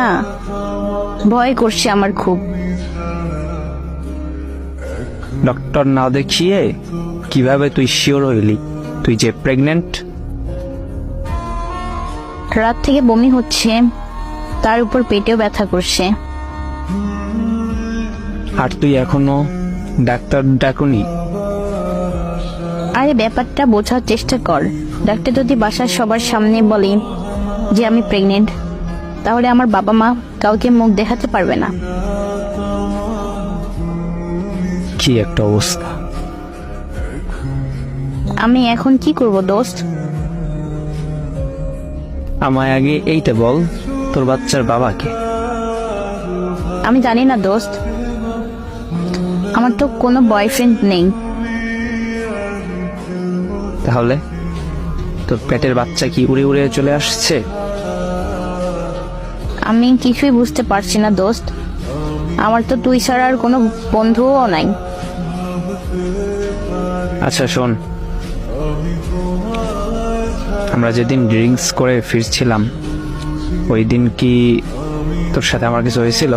না, ভয় করছে আমার খুব। ডক্টর না দেখিয়ে কিভাবে তুই শিওর হইলি তুই যে প্রেগনেন্ট? রাত থেকে বমি হচ্ছে, তার উপর পেটেও ব্যথা করছে। আর তুই এখনো ডাক্তার ডাকুনি? আরে ব্যাপারটা বোঝার চেষ্টা কর। ডাক্তার যদি বাসার সবার সামনে বলে যে আমি প্রেগনেন্ট, তাহলে আমার বাবা মা কাউকে মুখ দেখাতে পারবে না। কি একটা অবস্থা! আমি এখন কি করব দোস্ত? আমায় আগে এইটা বল, তোর বাচ্চার বাবাকে? আমি জানি না দোস্ত, আমার তো কোনো বয়ফ্রেন্ড নেই। তাহলে তোর পেটের বাচ্চা কি উড়ে উড়ে চলে আসছে? আমি কিছুই বুঝতে পারছি না দোস্ত। আমার তো তুই ছাড়া আর কোনো বন্ধুও নাই। আচ্ছা শোন, আমরা যেদিন ড্রিঙ্কস করে ফিরছিলাম ওই দিন কি তোর সাথে আমার কিছু হয়েছিল?